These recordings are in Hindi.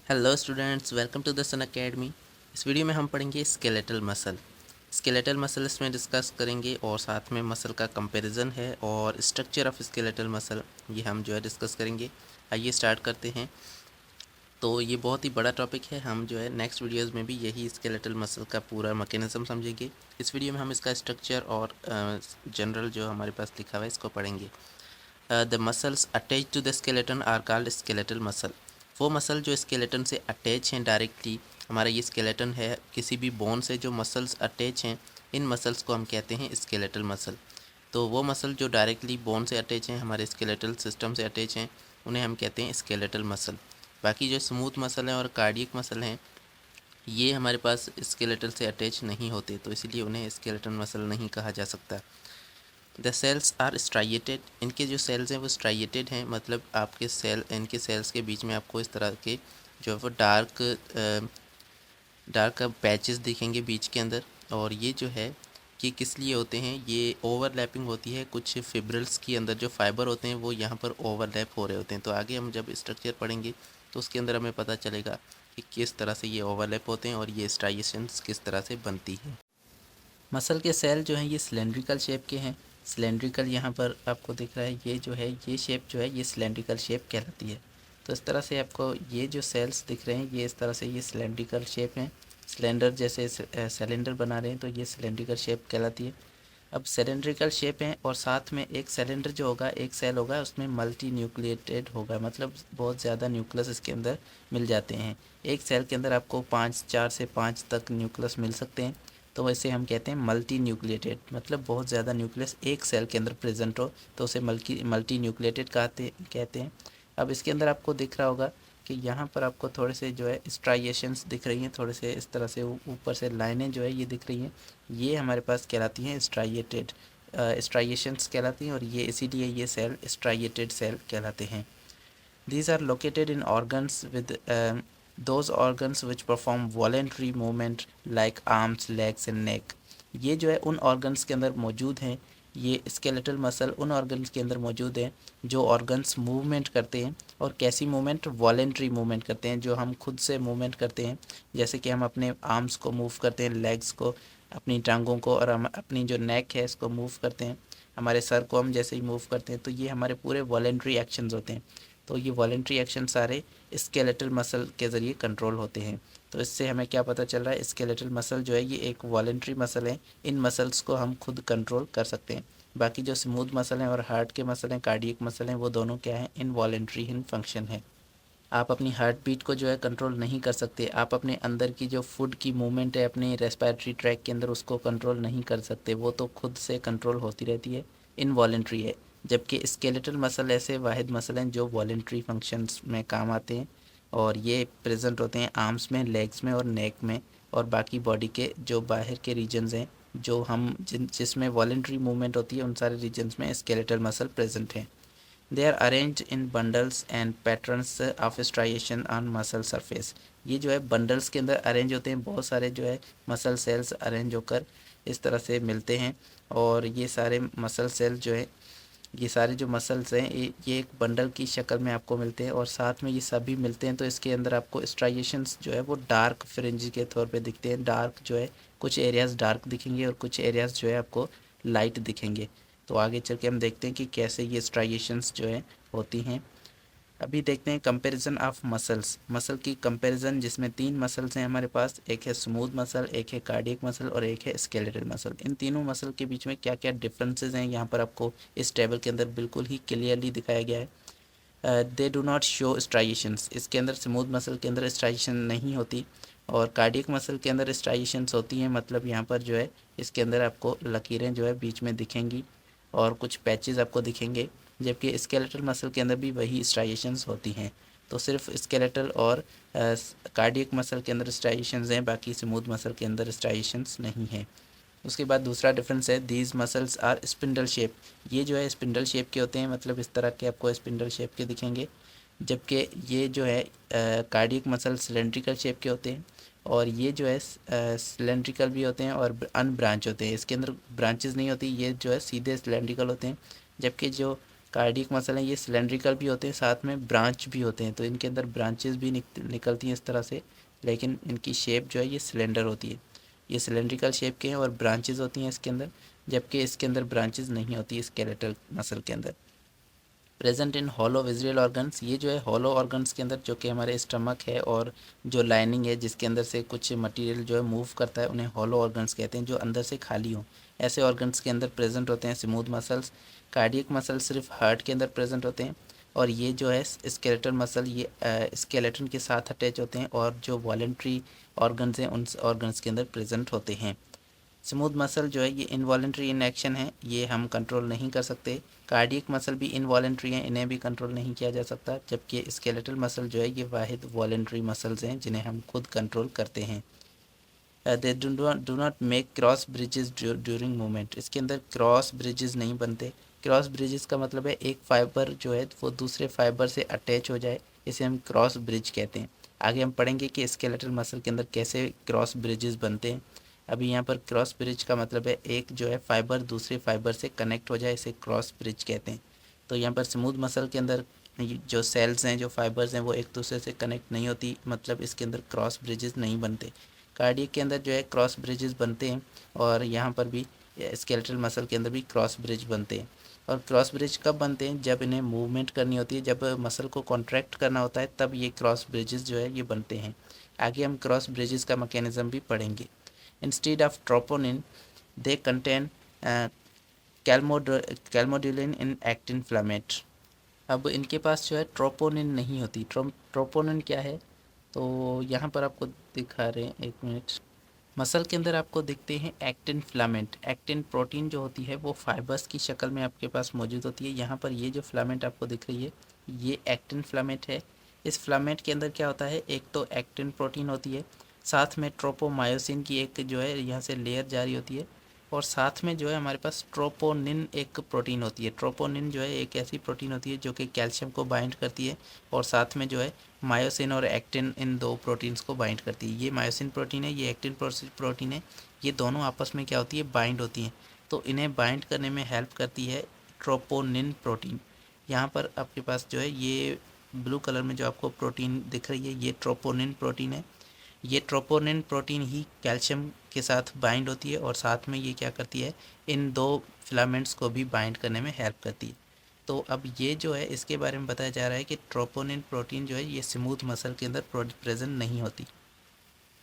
Hello students, welcome to the Sun Academy. इस वीडियो में हम पढ़ेंगे स्केलेटल मसल। स्केलेटल मसल इसमें डिस्कस करेंगे और साथ में मसल का कंपैरिजन है और स्ट्रक्चर ऑफ स्केलेटल मसल ये हम जो है डिस्कस करेंगे। आइए स्टार्ट करते हैं। तो ये बहुत ही बड़ा टॉपिक है, हम जो है नेक्स्ट वीडियोस में भी यही स्केलेटल मसल का पूरा मैकेनिज्म समझेंगे। इस वीडियो में हम इसका स्ट्रक्चर और जनरल जो हमारे पास लिखा हुआ है इसको पढ़ेंगे। The muscles attach to the skeleton are called skeletal muscle. वो मसल जो स्केलेटन से अटैच हैं डायरेक्टली, हमारा ये स्केलेटन है, किसी भी बोन से जो मसल्स अटैच हैं इन मसल्स को हम कहते हैं स्केलेटल मसल। तो वो मसल जो डायरेक्टली बोन से अटैच हैं, हमारे स्केलेटल सिस्टम से अटैच हैं, उन्हें हम कहते हैं स्केलेटल मसल। बाकी जो स्मूथ मसल हैं और कार्डियक मसल हैं ये हमारे पास स्केलेटल से अटैच नहीं होते, तो इसलिए उन्हें स्केलेटल मसल नहीं कहा जा सकता। The cells are striated. इनके जो सेल्स हैं वो स्ट्राइएटेड हैं, मतलब आपके इनके सेल्स के बीच में आपको इस तरह के जो है वो डार्क पैचेस दिखेंगे बीच के अंदर। और ये जो है कि किस लिए होते हैं, ये ओवरलैपिंग होती है कुछ फिब्रिल्स के अंदर, जो फाइबर होते हैं वो यहाँ पर ओवरलैप हो रहे होते हैं। तो आगे हम जब स्ट्रक्चर पढ़ेंगे तो उसके अंदर हमें पता चलेगा कि किस तरह से ये ओवरलैप होते हैं और ये स्ट्राइएशंस किस तरह से बनती है। मसल के सेल जो हैं ये सिलेंड्रिकल शेप के हैं। सिलेंड्रिकल यहाँ पर आपको दिख रहा है, ये जो है ये शेप जो है ये सिलेंड्रिकल शेप कहलाती है। तो इस तरह से आपको ये जो सेल्स दिख रहे हैं ये इस तरह से ये सिलेंड्रिकल शेप हैं। सिलेंडर जैसे सिलेंडर बना रहे हैं तो ये सिलेंड्रिकल शेप कहलाती है। अब सिलेंड्रिकल शेप है और साथ में एक सिलेंडर जो होगा, एक सेल होगा, उसमें मल्टी न्यूक्लिएटेड होगा, मतलब बहुत ज़्यादा न्यूक्लियस इसके अंदर मिल जाते हैं। एक सेल के अंदर आपको 4 से 5 तक न्यूक्लियस मिल सकते हैं। तो वैसे हम कहते हैं मल्टी न्यूक्लिएटेड, मतलब बहुत ज़्यादा न्यूक्लियस एक सेल के अंदर प्रेजेंट हो तो उसे मल्टी न्यूक्लिएटेड कहते हैं। अब इसके अंदर आपको दिख रहा होगा कि यहाँ पर आपको थोड़े से जो है स्ट्राइएशंस दिख रही हैं, थोड़े से इस तरह से ऊपर से लाइनें जो है ये दिख रही हैं, ये हमारे पास कहलाती हैं स्ट्राइएटेड स्ट्राइएशंस कहलाती हैं, और ये इसीलिए ये सेल स्ट्राइएटेड सेल कहलाते हैं। These are located in organs with those organs which perform voluntary movement like arms, legs and neck। ये जो है उन organs के अंदर मौजूद हैं, ये skeletal muscle उन organs के अंदर मौजूद हैं जो organs movement करते हैं। और कैसी movement? voluntary movement करते हैं, जो हम खुद से movement करते हैं। जैसे कि हम अपने arms को move करते हैं, legs को, अपनी टांगों को, और हम अपनी जो neck है इसको move करते हैं, हमारे सर को हम जैसे ही मूव करते हैं। तो ये हमारे पूरे वॉलेंट्री एक्शंस होते हैं। तो ये वॉलेंट्री एक्शन सारे स्केलेटल मसल के ज़रिए कंट्रोल होते हैं। तो इससे हमें क्या पता चल रहा है, स्केलेटल मसल जो है ये एक वॉलेंट्री मसल है, इन मसल्स को हम खुद कंट्रोल कर सकते हैं। बाकी जो स्मूथ मसल हैं और हार्ट के मसल हैं, कार्डियक मसल हैं, वो दोनों क्या हैं, इनवॉलेंट्री इन फंक्शन है। आप अपनी हार्ट बीट को जो है कंट्रोल नहीं कर सकते, आप अपने अंदर की जो फूड की मूवमेंट है अपने रेस्पिरेटरी ट्रैक के अंदर उसको कंट्रोल नहीं कर सकते, वो तो खुद से कंट्रोल होती रहती है, इनवॉलेंट्री है। जबकि स्केलेटल मसल ऐसे वाहिद मसल हैं जो वॉलेंट्री फंक्शंस में काम आते हैं, और ये प्रेजेंट होते हैं आर्म्स में, लेग्स में और नेक में, और बाकी बॉडी के जो बाहर के रीजन्स हैं जो हम जिसमें वॉलेंट्री मूवमेंट होती है उन सारे रीजन्स में स्केलेटल मसल प्रेजेंट हैं। They are arrange in bundles and patterns of striation on muscle surface. ये जो है बंडल्स के अंदर अरेंज होते हैं, बहुत सारे जो है मसल सेल्स अरेंज होकर इस तरह से मिलते हैं। और ये सारे मसल सेल जो है, ये सारे जो मसल्स हैं ये एक बंडल की शक्ल में आपको मिलते हैं, और साथ में ये सभी मिलते हैं। तो इसके अंदर आपको स्ट्राइएशंस जो है वो डार्क फ्रिंज के तौर पे दिखते हैं। डार्क जो है कुछ एरियाज़ डार्क दिखेंगे और कुछ एरियाज़ जो है आपको लाइट दिखेंगे। तो आगे चल के हम देखते हैं कि कैसे ये स्ट्राइएशंस जो है होती हैं। अभी देखते हैं कंपैरिजन ऑफ मसल्स, मसल की कंपैरिजन, जिसमें 3 मसल्स हैं हमारे पास, एक है स्मूथ मसल, एक है कार्डियक मसल और एक है स्केलेटल मसल। इन तीनों मसल के बीच में क्या क्या डिफरेंसेस हैं यहाँ पर आपको इस टेबल के अंदर बिल्कुल ही क्लियरली दिखाया गया है। They do not show striations, इसके अंदर स्मूथ मसल के अंदर स्ट्राइएशन नहीं होती, और कार्डियक मसल के अंदर स्ट्राइएशंस होती हैं, मतलब यहाँ पर जो है इसके अंदर आपको लकीरें जो है बीच में दिखेंगी और कुछ पैचेस आपको दिखेंगे। जबकि स्केलेटल मसल के अंदर भी वही स्ट्राइएशंस होती हैं। तो सिर्फ स्केलेटल और कार्डियक मसल के अंदर स्ट्राइएशंस हैं, बाकी स्मूथ मसल के अंदर स्ट्राइएशंस नहीं हैं। उसके बाद दूसरा डिफरेंस है, these muscles are spindle shape. ये जो है स्पिंडल शेप के होते हैं, मतलब इस तरह के आपको स्पिंडल शेप के दिखेंगे। जबकि ये जो है कार्डियक मसल सिलेंड्रिकल शेप के होते हैं, और ये जो है सिलेंड्रिकल भी होते हैं और अनब्रांच होते हैं, इसके अंदर ब्रांचेस नहीं होती, ये जो है सीधे सिलेंड्रिकल होते हैं। जबकि जो कार्डियक मसल हैं ये सिलेंड्रिकल भी होते हैं, साथ में ब्रांच भी होते हैं, तो इनके अंदर ब्रांचेस भी निकलती हैं इस तरह से, लेकिन इनकी शेप जो है ये सिलेंडर होती है। ये सिलेंड्रिकल शेप के हैं और ब्रांचेस होती हैं इसके अंदर, जबकि इसके अंदर ब्रांचेस नहीं होती स्केलेटल मसल के अंदर। Present in hollow visual organs, ये जो है हॉलो ऑर्गन्स के अंदर, जो कि हमारे स्टमक है और जो लाइनिंग है जिसके अंदर से कुछ मटेरियल जो है मूव करता है, उन्हें हॉलो ऑर्गन्स कहते हैं, जो अंदर से खाली हों, ऐसे ऑर्गन्स के अंदर प्रेजेंट होते हैं स्मूथ मसल्स। कार्डियक मसल सिर्फ हार्ट के अंदर प्रेजेंट होते हैं, और ये जो है स्केलेटल मसल ये स्केलेटन के साथ अटैच होते हैं, और जो वॉलेंट्री ऑर्गन्स हैं उन ऑर्गन्स के अंदर प्रेजेंट होते हैं। स्मूथ मसल जो है ये इनवॉलेंट्री इन एक्शन है, ये हम कंट्रोल नहीं कर सकते। कार्डियक मसल भी इनवॉलेंट्री हैं, इन्हें भी कंट्रोल नहीं किया जा सकता, जबकि स्केलेटल मसल जो है ये वाहिद वॉलेंट्री मसल्स हैं जिन्हें हम खुद कंट्रोल करते हैं। They do not make cross bridges during movement, इसके अंदर क्रॉस ब्रिजेस नहीं बनते। क्रॉस ब्रिजेस का मतलब है एक फाइबर जो है वो दूसरे फाइबर से अटैच हो जाए, इसे हम क्रॉस ब्रिज कहते हैं। आगे हम पढ़ेंगे कि स्केलेटल मसल के अंदर कैसे क्रॉस ब्रिजेस बनते हैं। अभी यहाँ पर क्रॉस ब्रिज का मतलब है एक जो है फाइबर दूसरे फाइबर से कनेक्ट हो जाए, इसे क्रॉस ब्रिज कहते हैं। तो यहाँ पर स्मूथ मसल के अंदर जो सेल्स हैं, जो फाइबर्स हैं, वो एक दूसरे से कनेक्ट नहीं होती, मतलब इसके अंदर क्रॉस ब्रिजेस नहीं बनते। कार्डियक के अंदर जो है क्रॉस ब्रिजेस बनते हैं, और यहाँ पर भी स्केलेटल मसल के अंदर भी क्रॉस ब्रिज बनते हैं। और क्रॉस ब्रिज कब बनते हैं? जब इन्हें मूवमेंट करनी होती है, जब मसल को कॉन्ट्रैक्ट करना होता है, तब ये क्रॉस ब्रिजेस जो है ये बनते हैं। आगे हम क्रॉस ब्रिजेस का मैकेनिज्म भी पढ़ेंगे। Instead of troponin they contain calmodulin in actin filament. अब इनके पास जो है ट्रोपोनिन नहीं होती। ट्रोपोनिन क्या है? तो यहाँ पर आपको दिखा रहे हैं, एक मिनट। मसल के अंदर आपको दिखते हैं एक्टिन फिलामेंट। एक्टिन प्रोटीन जो होती है वो फाइबर्स की शक्ल में आपके पास मौजूद होती है। यहाँ पर ये जो फिलामेंट आपको दिख रही है ये एक्टिन फिलामेंट है। इस फिलामेंट के अंदर क्या होता है, एक तो एक्टिन प्रोटीन होती है, साथ में ट्रोपोमायोसिन की एक जो है यहाँ से लेयर जारी होती है, और साथ में जो है हमारे पास ट्रोपोनिन एक प्रोटीन होती है। ट्रोपोनिन जो है एक ऐसी प्रोटीन होती है जो कि कैल्शियम को बाइंड करती है, और साथ में जो है मायोसिन और एक्टिन इन दो प्रोटीन्स को बाइंड करती है। ये मायोसिन प्रोटीन है, ये एक्टिन प्रोटीन है, ये दोनों आपस में क्या होती है, बाइंड होती हैं। तो इन्हें बाइंड करने में हेल्प करती है ट्रोपोनिन प्रोटीन। यहाँ पर आपके पास जो है ये ब्लू कलर में जो आपको प्रोटीन दिख रही है ये ट्रोपोनिन प्रोटीन है। ये ट्रोपोनिन प्रोटीन ही कैल्शियम के साथ बाइंड होती है, और साथ में ये क्या करती है, इन दो फिलामेंट्स को भी बाइंड करने में हेल्प करती है। तो अब ये जो है इसके बारे में बताया जा रहा है कि ट्रोपोनिन प्रोटीन जो है ये स्मूथ मसल के अंदर प्रेजेंट नहीं होती।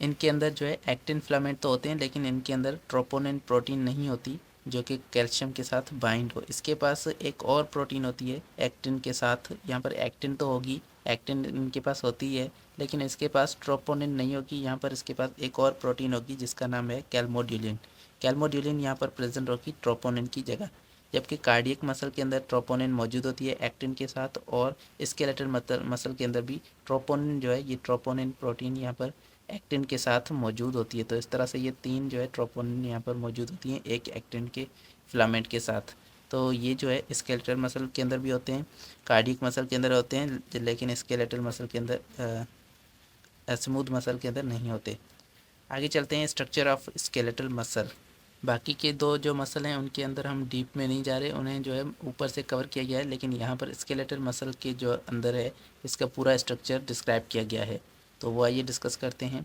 इनके अंदर जो है एक्टिन फिलामेंट तो होते हैं, लेकिन इनके अंदर ट्रोपोनिन प्रोटीन नहीं होती जो कि कैल्शियम के साथ बाइंड हो। इसके पास एक और प्रोटीन होती है एक्टिन के साथ। यहाँ पर एक्टिन तो होगी, एक्टिन इनके पास होती है, लेकिन इसके पास ट्रोपोनिन नहीं होगी। यहाँ पर इसके पास एक और प्रोटीन होगी जिसका नाम है कैल्मोड्यूलिन। कैल्मोड्यूलिन यहाँ पर प्रेजेंट होगी ट्रोपोनिन की जगह। जबकि कार्डियक मसल के अंदर ट्रोपोनिन मौजूद होती है एक्टिन के साथ, और स्केलेटल मसल के अंदर भी ट्रोपोनिन जो है ये ट्रोपोनिन प्रोटीन यहाँ पर एक्टिन के साथ मौजूद होती है। तो इस तरह से ये तीन जो है ट्रोपोनिन यहाँ पर मौजूद होती हैं एक एक्टिन के फिलामेंट के साथ। तो ये जो है स्केलेटल मसल के अंदर भी होते हैं, कार्डियक मसल के अंदर होते हैं, लेकिन स्केलेटल मसल के अंदर स्मूथ मसल के अंदर नहीं होते। आगे चलते हैं स्ट्रक्चर ऑफ स्केलेटल मसल। बाकी के दो जो मसल हैं उनके अंदर हम डीप में नहीं जा रहे, उन्हें जो है ऊपर से कवर किया गया है, लेकिन यहाँ पर स्केलेटल मसल के जो अंदर है इसका पूरा स्ट्रक्चर डिस्क्राइब किया गया है। तो वो आइए डिस्कस करते हैं।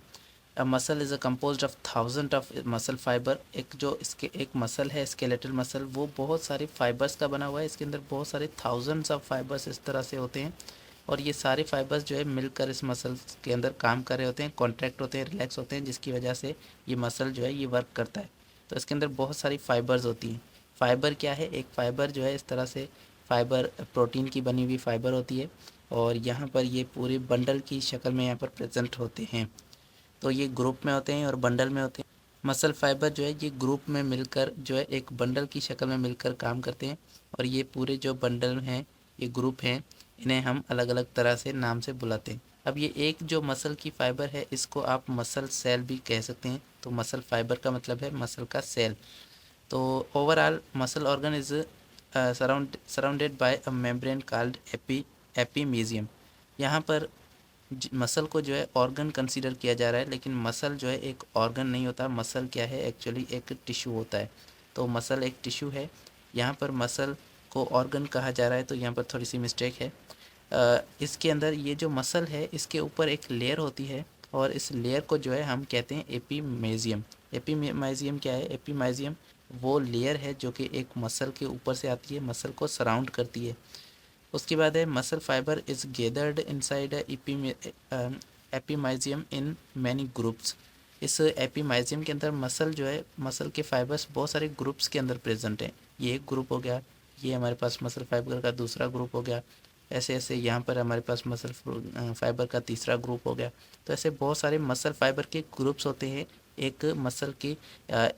A muscle is a composed of thousand of muscle fibre. एक जो इसके एक मसल है स्केलेटल मसल वो बहुत सारे फाइबर्स का बना हुआ है। इसके अंदर बहुत सारे थाउजेंड्स ऑफ फाइबर्स इस तरह से होते हैं, और ये सारे फाइबर्स जो है मिलकर इस मसल के अंदर काम कर रहे होते हैं, कॉन्ट्रैक्ट होते हैं, रिलैक्स होते हैं, जिसकी वजह से ये मसल जो है ये वर्क करता है। तो इसके अंदर बहुत सारी फाइबर्स होती हैं। फाइबर क्या है? एक फाइबर जो है इस तरह से फाइबर प्रोटीन की बनी हुई फाइबर होती है, और यहाँ पर ये पूरे बंडल की शक्ल में यहाँ पर प्रेजेंट होते हैं। तो ये ग्रुप में होते हैं और बंडल में होते हैं। मसल फाइबर जो है ये ग्रुप में मिलकर जो है एक बंडल की शक्ल में मिलकर काम करते हैं, और ये पूरे जो बंडल हैं, ये ग्रुप हैं, इन्हें हम अलग अलग तरह से नाम से बुलाते हैं। अब ये एक जो मसल की फाइबर है इसको आप मसल सेल भी कह सकते हैं। तो मसल फाइबर का मतलब है मसल का सेल। तो overall muscle organ is surrounded by a membrane called epimysium. यहाँ पर मसल को जो है ऑर्गन कंसीडर किया जा रहा है, लेकिन मसल जो है एक ऑर्गन नहीं होता। मसल क्या है? एक्चुअली एक टिश्यू होता है। तो मसल एक टिश्यू है। यहाँ पर मसल इसको ऑर्गन कहा जा रहा है, तो यहाँ पर थोड़ी सी मिस्टेक है। इसके अंदर ये जो मसल है इसके ऊपर एक लेयर होती है और इस लेयर को जो है हम कहते हैं एपीमेजियम। एपीमेजियम क्या है? एपीमेजियम वो लेयर है जो कि एक मसल के ऊपर से आती है, मसल को सराउंड करती है। उसके बाद है muscle fibre is gathered inside epimysium in many groups. इस एपीमाइजियम के अंदर मसल जो है, मसल के फाइबर्स बहुत सारे ग्रुप्स के अंदर प्रेजेंट हैं। ये एक ग्रुप हो गया, ये हमारे पास मसल फाइबर का दूसरा ग्रुप हो गया, ऐसे ऐसे यहाँ पर हमारे पास मसल फाइबर का तीसरा ग्रुप हो गया। तो ऐसे बहुत सारे मसल फाइबर के ग्रुप्स होते हैं एक मसल के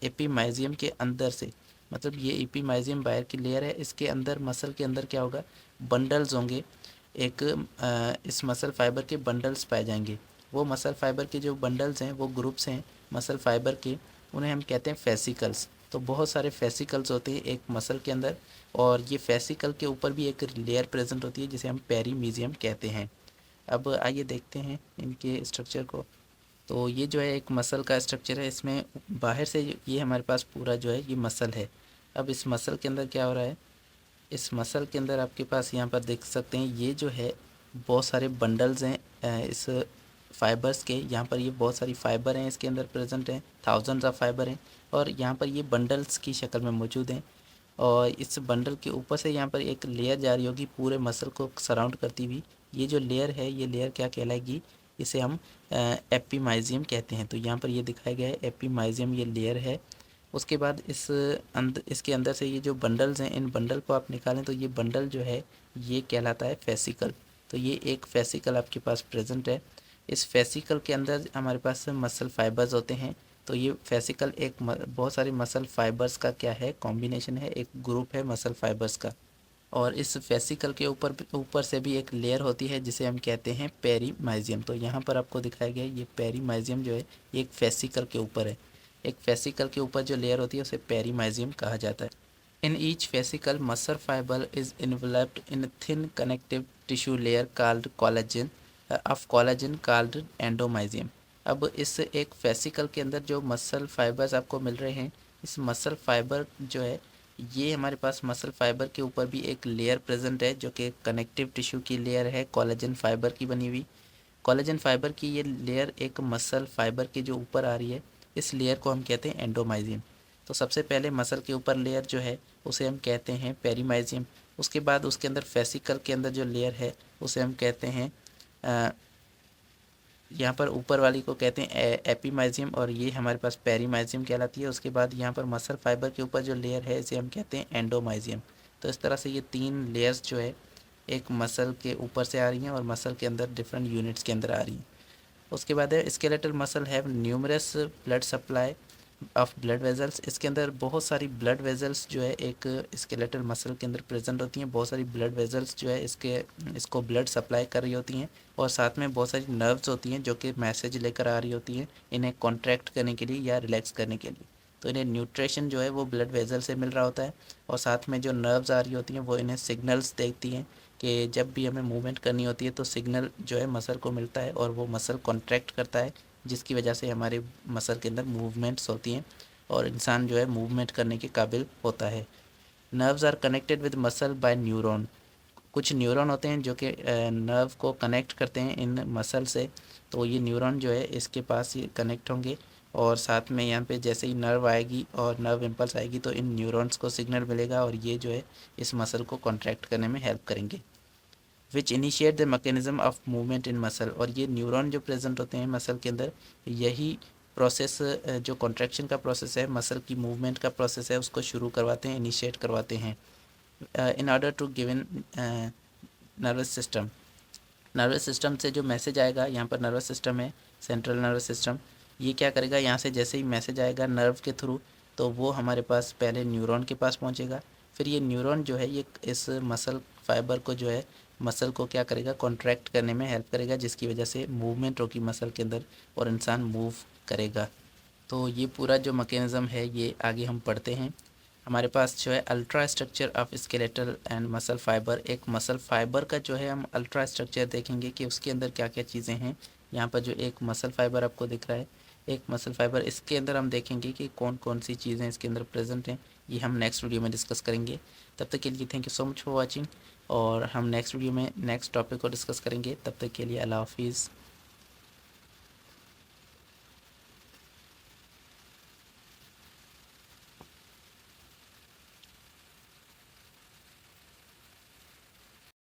एपीमाइजियम के अंदर से। मतलब ये एपीमाइजियम बाहर की लेयर है, इसके अंदर मसल के अंदर क्या होगा, बंडल्स होंगे। एक इस मसल फाइबर के बंडल्स पाए जाएंगे। वो मसल फाइबर के जो बंडल्स हैं, वो ग्रुप्स हैं मसल फाइबर के, उन्हें हम कहते हैं फेसिकल्स। तो बहुत सारे फेसिकल्स होते हैं एक मसल के अंदर, और ये फेसिकल के ऊपर भी एक लेयर प्रेजेंट होती है जिसे हम पेरीमीजियम कहते हैं। अब आइए देखते हैं इनके स्ट्रक्चर को। तो ये जो है एक मसल का स्ट्रक्चर है, इसमें बाहर से ये हमारे पास पूरा जो है ये मसल है। अब इस मसल के अंदर क्या हो रहा है, इस मसल के अंदर आपके पास यहाँ पर देख सकते हैं ये जो है बहुत सारे बंडल्स हैं इस फाइबर्स के। यहाँ पर ये बहुत सारी फाइबर हैं इसके अंदर प्रेजेंट हैं, थाउजेंड्स ऑफ फाइबर हैं, और यहाँ पर ये बंडल्स की शक्ल में मौजूद हैं। और इस बंडल के ऊपर से यहाँ पर एक लेयर जा रही होगी पूरे मसल को सराउंड करती हुई। ये जो लेयर है, ये लेयर क्या कहलाएगी, इसे हम एपीमाइजियम कहते हैं। तो यहाँ पर ये दिखाया गया है एपीमाइजियम, ये लेयर है। उसके बाद इसके अंदर से ये जो बंडल्स हैं, इन बंडल को आप निकालें तो ये बंडल जो है ये कहलाता है फेसिकल। तो ये एक फेसिकल आपके पास प्रेजेंट है। इस फेसिकल के अंदर हमारे पास मसल फाइबर्स होते हैं। तो ये फेसिकल एक बहुत सारे मसल फाइबर्स का क्या है, कॉम्बिनेशन है, एक ग्रुप है मसल फाइबर्स का। और इस फेसिकल के ऊपर से भी एक लेयर होती है जिसे हम कहते हैं पेरीमाइजियम। तो यहाँ पर आपको दिखाया गया है ये पेरीमाइजियम जो है ये एक फेसिकल के ऊपर है। एक फेसिकल के ऊपर जो लेयर होती है उसे पेरीमाइजियम कहा जाता है। In each fascicle muscle fibre is enveloped in thin connective tissue layer called collagen called endomysium. अब इस एक फेसिकल के अंदर जो मसल फाइबर्स आपको मिल रहे हैं, इस मसल फाइबर जो है ये हमारे पास मसल फाइबर के ऊपर भी एक लेयर प्रेजेंट है जो कि कनेक्टिव टिश्यू की लेयर है, कोलेजन फाइबर की बनी हुई। कोलेजन फाइबर की ये लेयर एक मसल फाइबर के जो ऊपर आ रही है, इस लेयर को हम कहते हैं एंडोमाइजियम। तो सबसे पहले मसल के ऊपर लेयर जो है उसे हम कहते हैं पेरीमाइजियम। उसके बाद उसके अंदर फेसिकल के अंदर जो लेयर है उसे हम कहते हैं यहाँ पर ऊपर वाली को कहते हैं एपीमाइजियम, और ये हमारे पास पेरीमाइजियम कहलाती है। उसके बाद यहाँ पर मसल फाइबर के ऊपर जो लेयर है इसे हम कहते हैं एंडोमाइजियम। तो इस तरह से ये तीन लेयर्स जो है एक मसल के ऊपर से आ रही हैं और मसल के अंदर डिफरेंट यूनिट्स के अंदर आ रही हैं। उसके बाद है skeletal muscle have numerous blood supply of blood vessels. इसके अंदर बहुत सारी ब्लड वेजल्स जो है एक स्केलेटल मसल के अंदर प्रेजेंट होती हैं। बहुत सारी ब्लड वेजल्स जो है इसको ब्लड सप्लाई कर रही होती हैं, और साथ में बहुत सारी नर्व्स होती हैं जो कि मैसेज लेकर आ रही होती हैं इन्हें कॉन्ट्रैक्ट करने के लिए या रिलैक्स करने के लिए। तो इन्हें न्यूट्रिशन जो है वो ब्लड वेजल से मिल रहा होता है, और साथ में जो नर्व्स आ रही होती हैं वो इन्हें सिग्नल्स देती हैं कि जब भी हमें मूवमेंट करनी होती है तो सिग्नल जो है मसल को मिलता है और वो मसल कॉन्ट्रैक्ट करता है, जिसकी वजह से हमारे मसल के अंदर मूवमेंट्स होती हैं और इंसान जो है मूवमेंट करने के काबिल होता है। Nerves are connected with muscle by neuron. कुछ न्यूरॉन होते हैं जो कि नर्व को कनेक्ट करते हैं इन मसल से। तो ये न्यूरॉन जो है इसके पास ये कनेक्ट होंगे, और साथ में यहाँ पे जैसे ही नर्व आएगी और नर्व इम्पल्स आएगी तो इन न्यूरॉन्स को सिग्नल मिलेगा, और ये जो है इस मसल को कॉन्ट्रैक्ट करने में हेल्प करेंगे। Which initiate the mechanism of movement in muscle. और ये न्यूरॉन जो प्रेजेंट होते हैं मसल के अंदर, यही प्रोसेस जो कॉन्ट्रैक्शन का प्रोसेस है, मसल की मूवमेंट का प्रोसेस है, उसको शुरू करवाते हैं, इनिशिएट करवाते हैं। In order to given nervous system. Nervous system से जो मैसेज आएगा, यहाँ पर नर्वस सिस्टम है, सेंट्रल नर्वस सिस्टम, ये क्या करेगा, यहाँ से जैसे ही मैसेज आएगा नर्व के थ्रू तो वो हमारे पास पहले न्यूरॉन के पास पहुँचेगा। फिर ये न्यूरॉन जो है ये इस मसल फाइबर को जो है मसल को क्या करेगा, कॉन्ट्रैक्ट करने में हेल्प करेगा, जिसकी वजह से मूवमेंट होगी मसल के अंदर और इंसान मूव करेगा। तो ये पूरा जो मैकेनिज़्म है ये आगे हम पढ़ते हैं। हमारे पास जो है ultra structure of skeletal and muscle fibre. एक मसल फाइबर का जो है हम अल्ट्रा स्ट्रक्चर देखेंगे कि उसके अंदर क्या क्या चीज़ें हैं। यहाँ पर जो एक मसल फाइबर आपको दिख रहा है, एक मसल फाइबर, इसके अंदर हम देखेंगे कि कौन कौन सी चीज़ें इसके अंदर प्रेजेंट हैं। ये हम नेक्स्ट वीडियो में डिस्कस करेंगे। तब तक के लिए thank you so much for watching, और हम नेक्स्ट वीडियो में नेक्स्ट टॉपिक को डिस्कस करेंगे। तब तक के लिए अल्लाह हाफिज़।